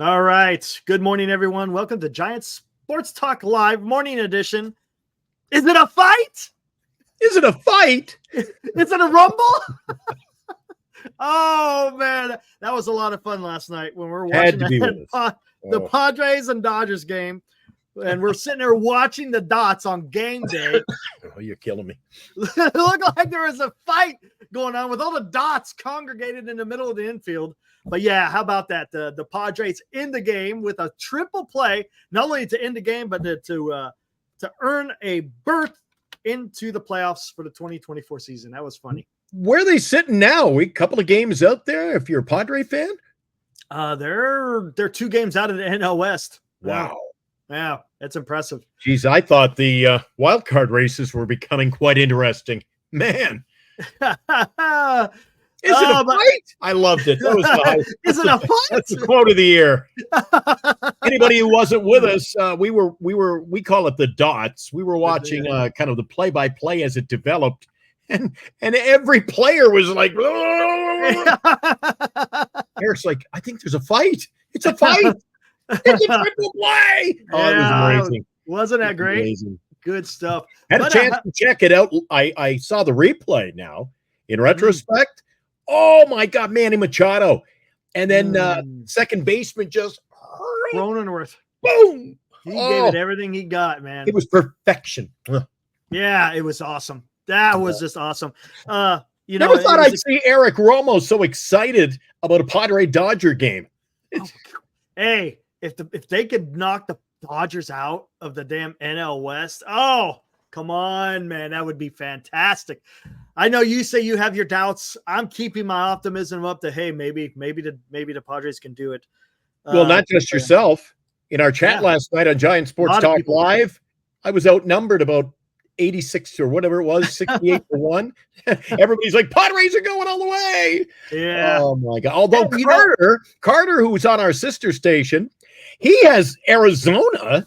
All right. Good morning, everyone. Welcome to Giants Sports Talk Live Morning Edition. Is it a fight? Is it a fight? Is it a rumble? Oh, man. That was a lot of fun last night when we were watching the Padres and Dodgers game. And we're sitting there watching the dots on game day. Oh, you're killing me. It looked like there was a fight going on with all the dots congregated in the middle of the infield. But yeah, how about that? The Padres in the game with a triple play, not only to end the game, but to earn a berth into the playoffs for the 2024 season. That was funny. Where are they sitting now? A couple of games out there if you're a Padre fan? They're 2 games out of the NL West. Wow. Yeah, that's impressive. Geez, I thought the wild card races were becoming quite interesting. Man. Is it a fight? I loved it. That was Is it a fight? That's the quote of the year. Anybody who wasn't with us, we call it the dots. We were watching kind of the play-by-play as it developed, and every player was like, Eric's like, I think there's a fight. It's a fight. It's a triple play. Oh, it was amazing. Wasn't that great? Amazing. Good stuff. Had a chance to check it out. I saw the replay now in retrospect. Oh, my God, Manny Machado. And then second baseman just Cronenworth. Boom. He gave it everything he got, man. It was perfection. Yeah, it was awesome. That was just awesome. Never thought I'd see Eric Romo so excited about a Padre-Dodger game. Hey, if they could knock the Dodgers out of the damn NL West, oh, come on, man. That would be fantastic. I know you say you have your doubts. I'm keeping my optimism up to, hey, maybe the Padres can do it. Well, not just yourself. In our chat last night on Giant Sports Talk Live, I was outnumbered about 86 or whatever it was, 68 to 1. Everybody's like, Padres are going all the way. Yeah. Oh, my God. Although Carter, who was on our sister station, he has Arizona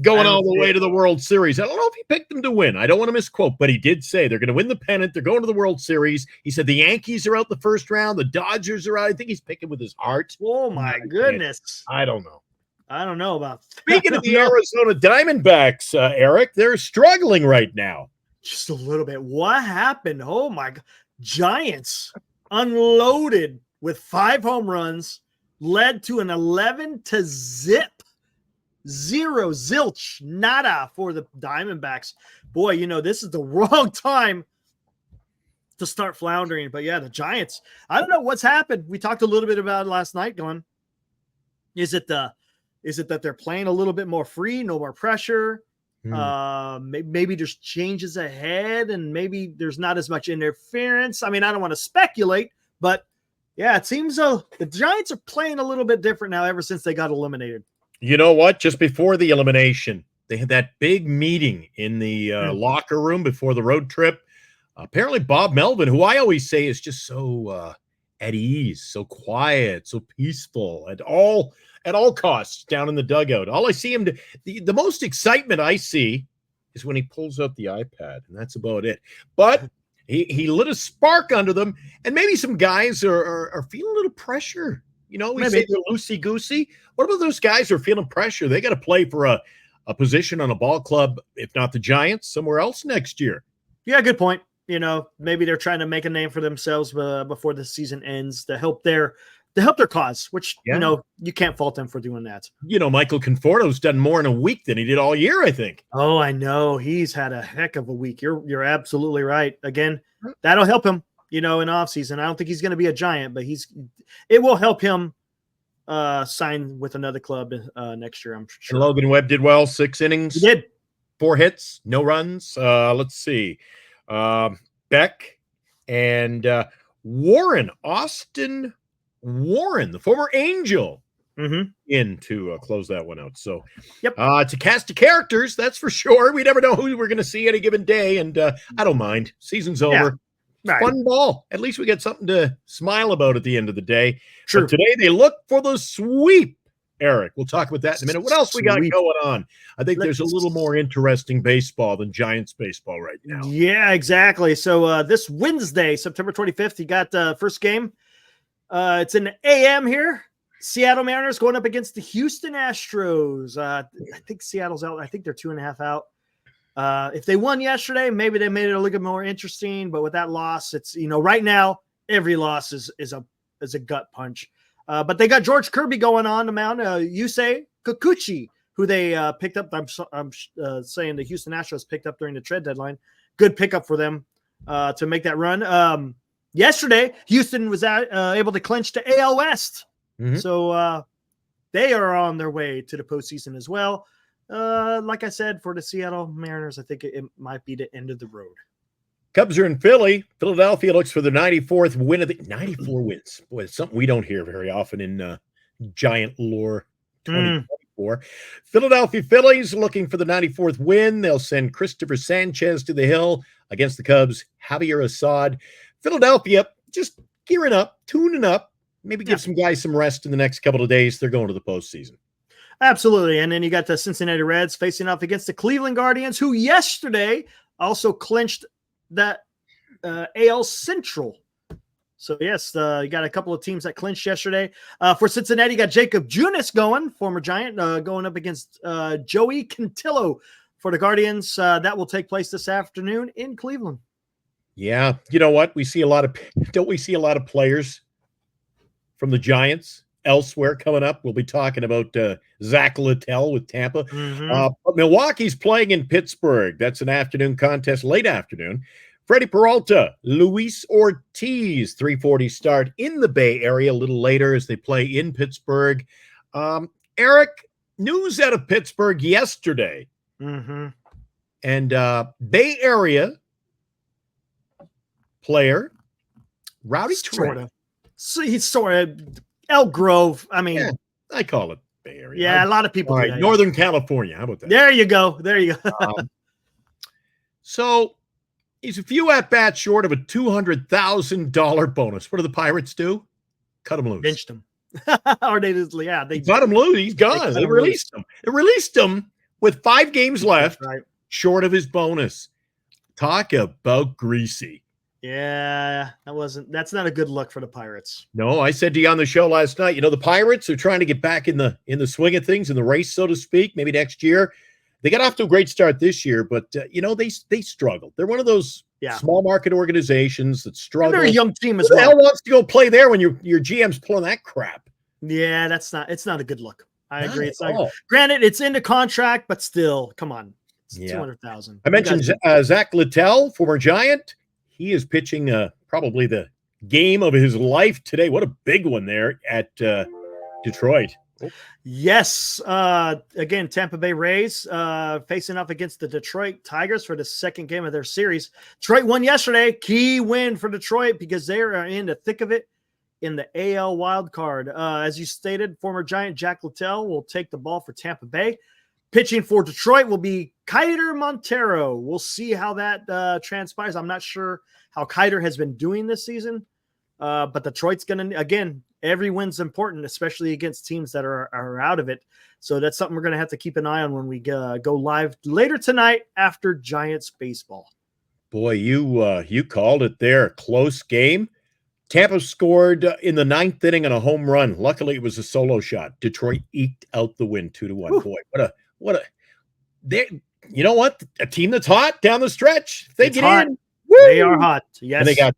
going all the way to the World Series. I don't know if he picked them to win. I don't want to misquote, but he did say they're going to win the pennant. They're going to the World Series. He said the Yankees are out the first round. The Dodgers are out. I think he's picking with his heart. Oh, my goodness. I don't know. I don't know about that. Speaking of the Arizona Diamondbacks, Eric, they're struggling right now. Just a little bit. What happened? Oh, my God. Giants unloaded with 5 home runs, led to an 11-0 zilch nada for the Diamondbacks. Boy, this is the wrong time to start floundering. But yeah, the Giants, I don't know what's happened. We talked a little bit about it last night going, is it that they're playing a little bit more free, no more pressure? Maybe there's changes ahead and maybe there's not as much interference. I mean, I don't want to speculate, but yeah, it seems the Giants are playing a little bit different now ever since they got eliminated. You know what? Just before the elimination, they had that big meeting in the locker room before the road trip. Apparently, Bob Melvin, who I always say is just so at ease, so quiet, so peaceful at all costs down in the dugout. All I see him the most excitement I see is when he pulls out the iPad, and that's about it. But he lit a spark under them, and maybe some guys are feeling a little pressure. We say they're loosey-goosey. What about those guys who are feeling pressure? They got to play for a position on a ball club, if not the Giants, somewhere else next year. Yeah, good point. Maybe they're trying to make a name for themselves before the season ends to help their cause, which, you can't fault them for doing that. Michael Conforto's done more in a week than he did all year, I think. Oh, I know. He's had a heck of a week. You're absolutely right. Again, that'll help him. In off season. I don't think he's going to be a Giant, but it will help him sign with another club next year, I'm sure. And Logan Webb did well, 6 innings. He did. 4 hits, no runs. Let's see. Beck and Austin Warren, the former Angel, in to close that one out. So, it's a cast of characters, that's for sure. We never know who we're going to see any given day, and I don't mind. Season's over. Right. Fun ball. At least we get something to smile about at the end of the day. Sure. But today they look for the sweep, Eric. We'll talk about that in a minute. What else we got going on? I think there's a little more interesting baseball than Giants baseball right now. Yeah, exactly. So this Wednesday, September 25th, you got the first game. It's in the AM here. Seattle Mariners going up against the Houston Astros. I think Seattle's out. I think they're 2.5 out. If they won yesterday, maybe they made it a little bit more interesting. But with that loss, it's right now every loss is a gut punch. But they got George Kirby going on the mound. Yusei Kikuchi, who they picked up. I'm saying the Houston Astros picked up during the trade deadline. Good pickup for them to make that run. Yesterday, Houston was able to clinch the AL West. Mm-hmm. So they are on their way to the postseason as well. Like I said, for the Seattle Mariners, I think it might be the end of the road. Cubs are in Philly. Philadelphia looks for the 94th win of the 94 wins. Boy, it's something we don't hear very often in Giant lore. 2024. Philadelphia Phillies looking for the 94th win. They'll send Christopher Sanchez to the hill against the Cubs. Javier Assad. Philadelphia just gearing up, tuning up. Maybe give some guys some rest in the next couple of days. They're going to the postseason. Absolutely. And then you got the Cincinnati Reds facing off against the Cleveland Guardians, who yesterday also clinched that AL Central. So, yes, you got a couple of teams that clinched yesterday. For Cincinnati, you got Jacob Junis going, former Giant, going up against Joey Cantillo for the Guardians. That will take place this afternoon in Cleveland. Yeah. You know what? Don't we see a lot of players from the Giants elsewhere coming up? We'll be talking about Zach Littell with Tampa. Mm-hmm. But Milwaukee's playing in Pittsburgh. That's an afternoon contest, late afternoon. Freddie Peralta, Luis Ortiz, 3:40 start in the Bay Area a little later as they play in Pittsburgh. Eric, news out of Pittsburgh yesterday. Mm-hmm. And Bay Area player, Rowdy Trent. So he's sort of Elk Grove. I mean, yeah, I call it Bay Area. Yeah, a lot of people. All right, Northern California. How about that? There you go. So he's a few at-bats short of a $200,000 bonus. What do the Pirates do? Cut him loose. Benched him. Or they just, they cut him loose. He's gone. They released him. They released him with 5 games left, short of his bonus. Talk about greasy. Yeah, that's not a good look for the Pirates. No, I said to you on the show last night, the Pirates are trying to get back in the swing of things, in the race, so to speak, maybe next year. They got off to a great start this year, but they struggled. They're one of those small market organizations that struggle. They're a young team as well. Who the hell wants to go play there when your GM's pulling that crap? Yeah, it's not a good look. I agree. Granted, it's in the contract, but still, come on. It's $200,000. I mentioned Zach Littell, former Giant. He is pitching probably the game of his life today. What a big one there at Detroit. Yes. Again, Tampa Bay Rays facing off against the Detroit Tigers for the second game of their series. Detroit won yesterday. Key win for Detroit because they are in the thick of it in the AL wild card. As you stated, former Giant Jack Littell will take the ball for Tampa Bay. Pitching for Detroit will be Kiter Montero. We'll see how that transpires. I'm not sure how Kiter has been doing this season, but Detroit's going to, again, every win's important, especially against teams that are out of it. So that's something we're going to have to keep an eye on when we go live later tonight after Giants baseball. Boy, you called it there. Close game. Tampa scored in the 9th inning on a home run. Luckily, it was a solo shot. Detroit eked out the win 2-1. Ooh. Boy, you know what? A team that's hot down the stretch. They get hot. In. Woo! They are hot. Yes. And they got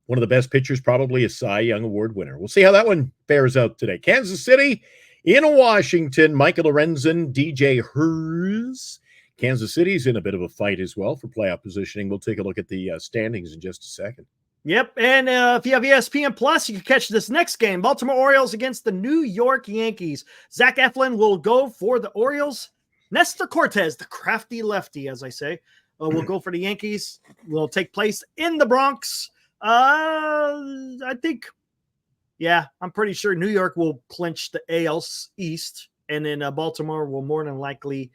one of the best pitchers, probably a Cy Young Award winner. We'll see how that one fares out today. Kansas City in Washington. Michael Lorenzen, DJ Hers. Kansas City's in a bit of a fight as well for playoff positioning. We'll take a look at the standings in just a second. Yep, and if you have ESPN Plus, you can catch this next game. Baltimore Orioles against the New York Yankees. Zach Eflin will go for the Orioles. Nestor Cortez, the crafty lefty, as I say, will go for the Yankees. Will take place in the Bronx. I think, I'm pretty sure New York will clinch the AL East, and then Baltimore will more than likely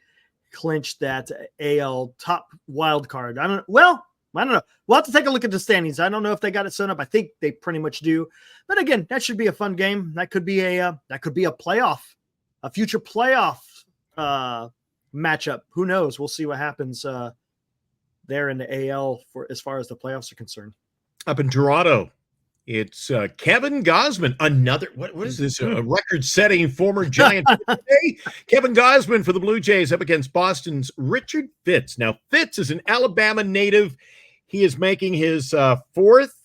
clinch that AL top wild card. I don't know. We'll have to take a look at the standings. I don't know if they got it set up. I think they pretty much do. But again, that should be a fun game. That could be a playoff, a future playoff matchup. Who knows? We'll see what happens there in the AL for as far as the playoffs are concerned. Up in Toronto, It's Kevin Gosman, another, what is this, a record-setting former Giant today? Kevin Gosman for the Blue Jays up against Boston's Richard Fitz. Now, Fitz is an Alabama native. He is making his fourth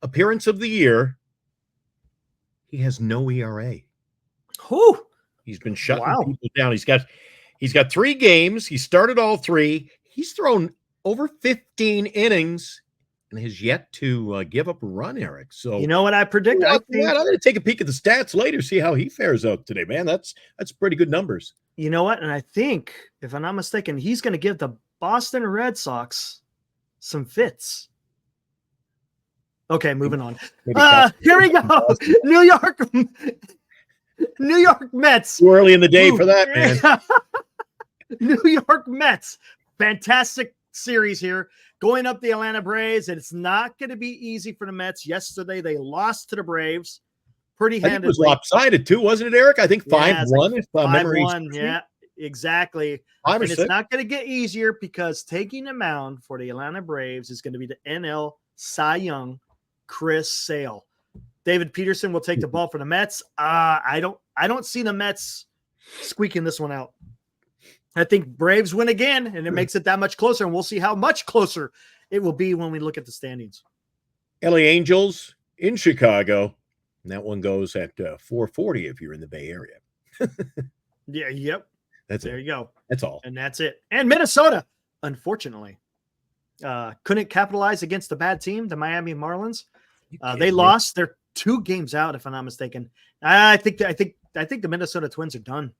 appearance of the year. He has no ERA. Whew. He's been shutting people down. He's got 3 games. He started all 3. He's thrown over 15 innings and has yet to give up a run, Eric. So you know what I predict? I'm going to take a peek at the stats later, see how he fares out today, man. That's pretty good numbers. You know what? And I think, if I'm not mistaken, he's going to give the Boston Red Sox some fits. Okay, moving on. Here we go. New York Mets. Too early in the day for that, man. New York Mets. Fantastic series here. Going up the Atlanta Braves, and it's not going to be easy for the Mets. Yesterday, they lost to the Braves pretty handedly. It was lopsided too, wasn't it, Eric? I think 5-1. If memory 5-1, yeah, exactly. And it's not going to get easier because taking the mound for the Atlanta Braves is going to be the NL Cy Young, Chris Sale. David Peterson will take the ball for the Mets. I don't see the Mets squeaking this one out. I think Braves win again, and it makes it that much closer, and we'll see how much closer it will be when we look at the standings. LA Angels in Chicago, and that one goes at 4:40 if you're in the Bay Area. Yeah, yep. There you go. That's all. And that's it. And Minnesota, unfortunately, couldn't capitalize against the bad team, the Miami Marlins. They lost. They're 2 games out, if I'm not mistaken. I think the Minnesota Twins are done.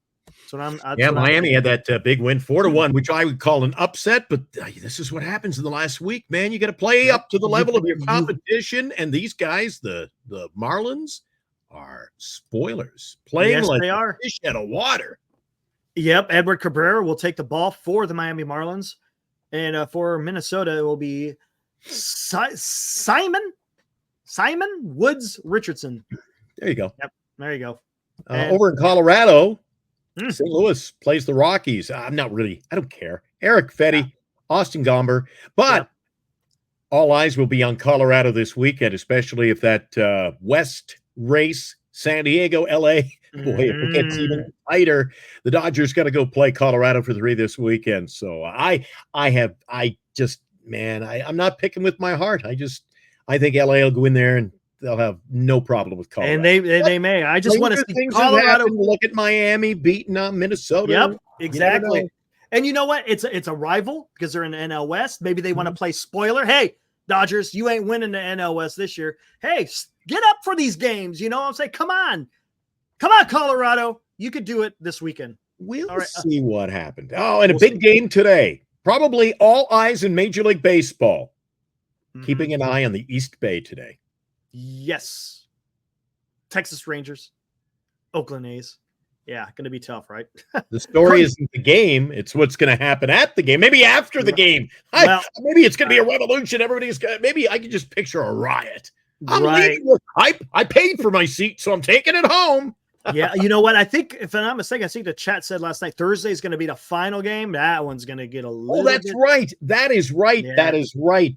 Miami had that big win, 4-1, which I would call an upset. But this is what happens in the last week, man. You got to play up to the level of your competition. And these guys, the Marlins, are spoilers, playing like a fish out of water. Yep, Edward Cabrera will take the ball for the Miami Marlins, and for Minnesota, it will be Simon Woods Richardson. There you go. Yep, there you go. Over in Colorado, St. Louis plays the Rockies. I don't care. Eric Fetty, Austin Gomber, but all eyes will be on Colorado this weekend, especially if that West race, San Diego, LA. Boy, if it gets even tighter, the Dodgers got to go play Colorado for 3 this weekend. So I'm not picking with my heart. I think LA will go in there and they'll have no problem with Colorado. And they may. I just want to see Colorado. Look at Miami beating Minnesota. Yep, exactly. And you know what? It's a rival because they're in the NL West. Maybe they want to play spoiler. Hey, Dodgers, you ain't winning the NL West this year. Hey, get up for these games. You know what I'm saying? Come on, Colorado. You could do it this weekend. We'll see what happened. And a big game today. Probably all eyes in Major League Baseball. Keeping an eye on the East Bay today. Yes. Texas Rangers, Oakland A's. Yeah, going to be tough, right? The story isn't the game. It's what's going to happen at the game. Maybe after the game. Maybe it's going to be a revolution. Maybe I can just picture a riot. I paid for my seat, so I'm taking it home. Yeah, you know what? I think, if I'm not mistaken, I think the chat said last night Thursday is going to be the final game. That one's going to get a little. Oh, that's right. That is right. Yeah. That is right.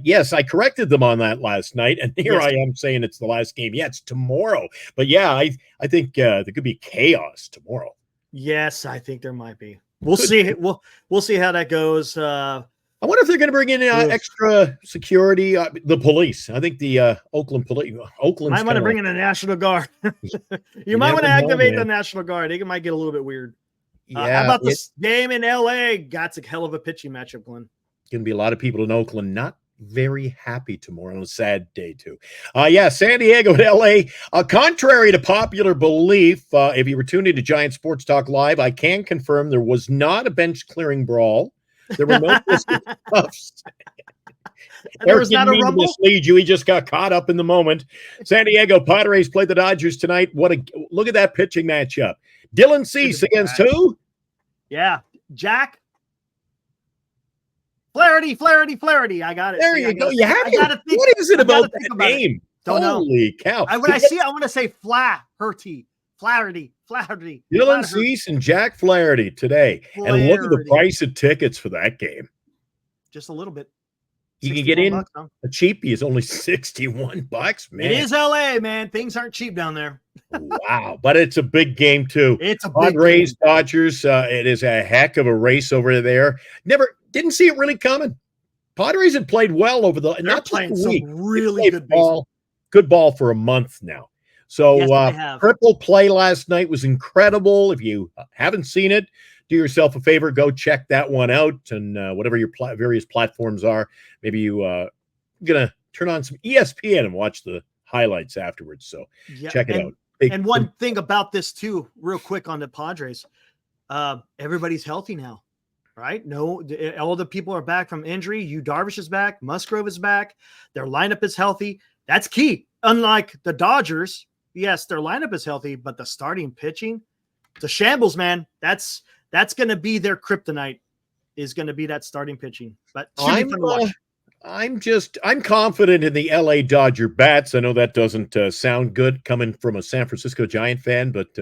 Yes, I corrected them on that last night, and here I am saying it's the last game. Yeah, it's tomorrow. But yeah, I think there could be chaos tomorrow. Yes, I think there might be. We'll see. We'll see how that goes. I wonder if they're going to bring in extra security. The police. I think the Oakland police. Might want to bring in the National Guard. you might want to activate the National Guard. It might get a little bit weird. How about this game in LA? Got a hell of a pitching matchup, Glenn. Going to be a lot of people in Oakland not very happy tomorrow on a sad day too. San Diego and LA. Contrary to popular belief, if you were tuned into Giant Sports Talk Live, I can confirm there was not a bench clearing brawl. There were no cuffs. There was not a rumble. Mislead you. He just got caught up in the moment. San Diego Padres play the Dodgers tonight. Look at that pitching matchup. Dylan Cease against who? Yeah, Jack Flaherty. I got it. There you go. You have it. What is it about that name? Holy cow! When I see it, I want to say Flaherty. Dylan Cease and Jack Flaherty today. And look at the price of tickets for that game. Just a little bit. You can get 61 in bucks, huh? a cheapie is only $61, It man. is LA, man. Things aren't cheap down there. Wow, but it's a big game too. It's a big Padres, game. Dodgers, it is a heck of a race over there. Didn't see it really coming. Padres have played well over They're not just playing a some week. They've really played good baseball. good ball for a month now. Yes, So they have. triple play last night was incredible. If you haven't seen it, do yourself a favor, go check that one out, and whatever your various platforms are, maybe you gonna turn on some ESPN and watch the highlights afterwards. So Yeah, check it out. And one thing about this too, real quick on the Padres, everybody's healthy now, right? No, all the people are back from injury. Darvish is back. Musgrove is back. Their lineup is healthy. That's key. Unlike the Dodgers, yes, their lineup is healthy, but the starting pitching, it's a shambles, man. That's going to be their kryptonite. Is going to be that starting pitching. But should be fun to watch. I'm confident in the LA Dodger bats. I know that doesn't sound good coming from a San Francisco Giant fan, but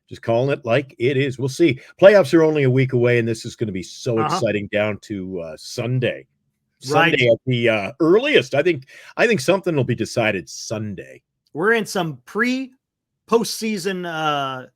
just calling it like it is. We'll see. Playoffs are only a week away, and this is going to be so exciting down to Sunday. Right. Sunday at the earliest. I think something will be decided Sunday. We're in some postseason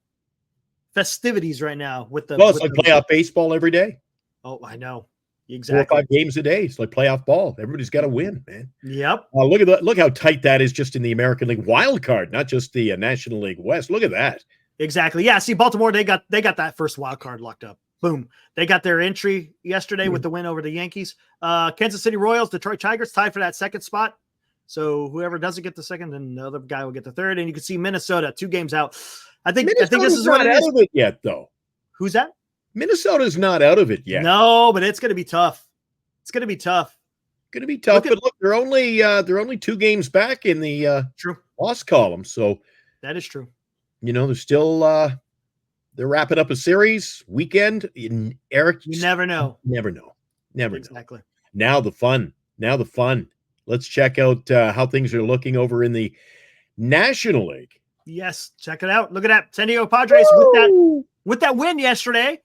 festivities right now with the. Well, it's like playoff baseball every day. Oh, I know. Exactly. 4 or 5 games a day. It's like playoff ball. Everybody's got to win, man. Yep. Look how tight that is just in the American League wild card, not just the National League West. Look at that. Exactly. Yeah. See, Baltimore, they got that first wild card locked up. Boom. They got their entry yesterday with the win over the Yankees. Kansas City Royals, Detroit Tigers tied for that second spot. So whoever doesn't get the second, then the other guy will get the third. And you can see Minnesota 2 games out. I think this is not out of it yet, though. Who's that? Minnesota's not out of it yet. No, but it's going to be tough. It's going to be tough. But look, they're only 2 games back in the true loss column. So that is true. They're still they're wrapping up a series weekend. Eric, you never know. Never know. Exactly. Now the fun. Let's check out how things are looking over in the National League. Yes, check it out. Look at that. San Diego Padres with that win yesterday.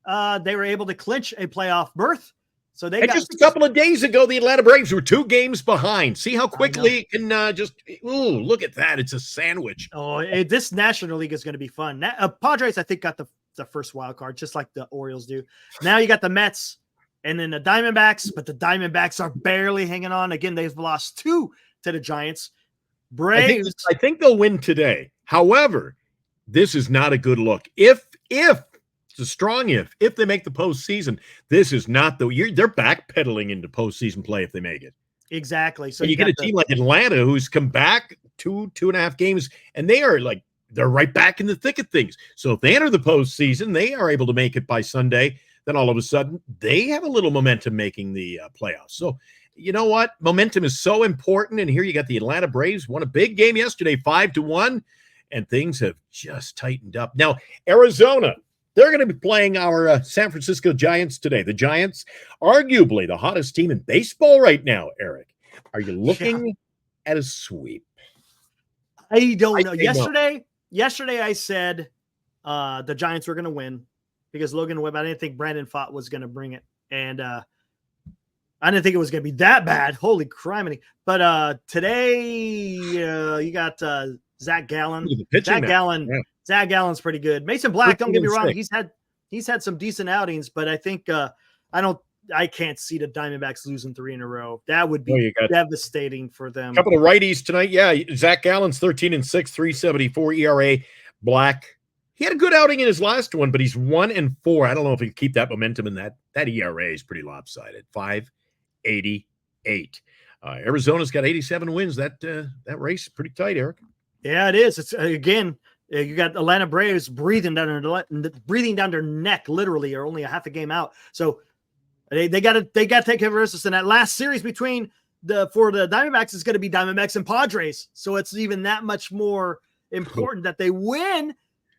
They were able to clinch a playoff berth. So just a couple of days ago, the Atlanta Braves were 2 games behind. See how quickly it can look at that. It's a sandwich. Oh, this National League is going to be fun. Padres, I think, got the first wild card, just like the Orioles do. Now you got the Mets and then the Diamondbacks, but the Diamondbacks are barely hanging on. Again, they've lost 2 to the Giants. Braves. I think they'll win today. However, this is not a good look. If it's a strong if they make the postseason, this is not the year. They're backpedaling into postseason play if they make it. Exactly. So you get a team like Atlanta who's come back 2.5 games, and they're right back in the thick of things. So if they enter the postseason, they are able to make it by Sunday. Then all of a sudden, they have a little momentum making the playoffs. So you know what? Momentum is so important. And here you got the Atlanta Braves won a big game yesterday, 5-1, and things have just tightened up. Now, Arizona, they're going to be playing our San Francisco Giants today. The Giants, arguably the hottest team in baseball right now, Eric. Are you looking at a sweep? I don't know. Yesterday I said the Giants were going to win because Logan Webb, I didn't think Brandon Pfaadt was going to bring it. And I didn't think it was going to be that bad. Holy criminy. But today you got Zach Gallen. Zach Gallen's pretty good. Mason Black, don't get me wrong. He's had some decent outings, but I think I can't see the Diamondbacks losing 3 in a row. That would be devastating for them. A couple of righties tonight. Yeah, Zach Gallen's 13-6, 3.74 ERA. Black, he had a good outing in his last one, but he's 1-4. I don't know if he can keep that momentum, in that ERA is pretty lopsided. 5.88. Arizona's got 87 wins. That race is pretty tight, Eric. Yeah, it is. It's again. You got Atlanta Braves breathing down their neck, literally, or only a half a game out. So they got to take care of business. And that last series for the Diamondbacks is going to be Diamondbacks and Padres. So it's even that much more important that they win,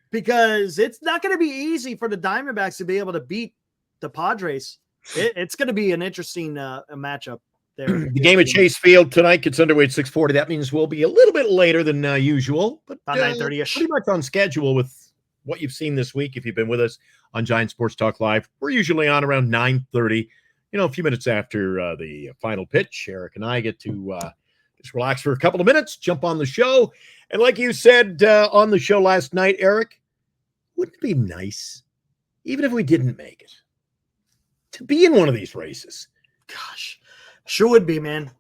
because it's not going to be easy for the Diamondbacks to be able to beat the Padres. It's going to be an interesting matchup. The game at Chase Field tonight gets underway at 6:40. That means we'll be a little bit later than usual, but about 9:30ish. Pretty much on schedule with what you've seen this week. If you've been with us on Giant Sports Talk Live, we're usually on around 9:30. a few minutes after the final pitch, Eric and I get to just relax for a couple of minutes, jump on the show. And like you said on the show last night, Eric, wouldn't it be nice, even if we didn't make it, to be in one of these races? Gosh, sure would be, man.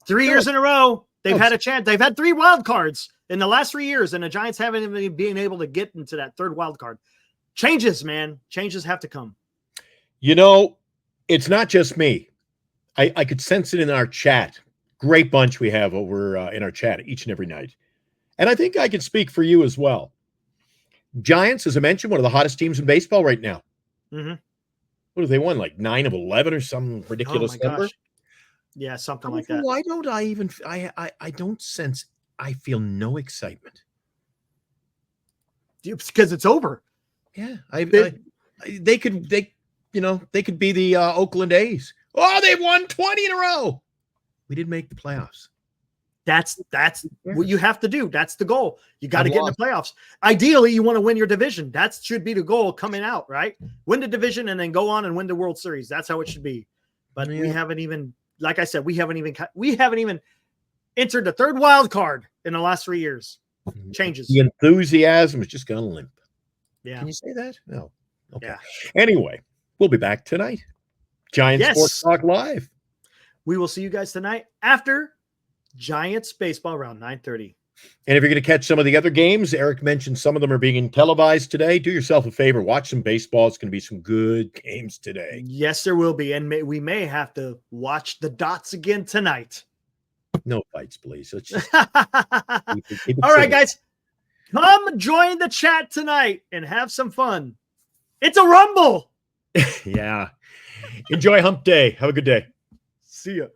3 years in a row, they've had a chance. They've had 3 wild cards in the last 3 years, and the Giants haven't even been able to get into that third wild card. Changes, man. Changes have to come. It's not just me. I could sense it in our chat. Great bunch we have over in our chat each and every night. And I think I can speak for you as well. Giants, as I mentioned, one of the hottest teams in baseball right now. Mm-hmm. What have they won? Like 9 of 11 or some ridiculous number? Gosh. Yeah, something like that. Why don't I even I don't sense, I feel no excitement. Because it's over. Yeah, they could be the Oakland A's. Oh, they've won 20 in a row. We didn't make the playoffs. That's what you have to do. That's the goal. You got to get in the playoffs. Ideally, you want to win your division. That should be the goal coming out, right? Win the division and then go on and win the World Series. That's how it should be. But we haven't even, like I said, we haven't even entered the third wild card in the last 3 years. Changes. The enthusiasm is just gonna limp. Yeah. Can you say that? No. Okay. Yeah. Anyway, we'll be back tonight. Giants Sports Talk Live. We will see you guys tonight after Giants baseball around 9:30. And if you're going to catch some of the other games, Eric mentioned some of them are being televised today. Do yourself a favor. Watch some baseball. It's going to be some good games today. Yes, there will be. And we may have to watch the dots again tonight. No fights, please. Let's just keep it All right, guys. Come join the chat tonight and have some fun. It's a rumble. Yeah. Enjoy hump day. Have a good day. See ya.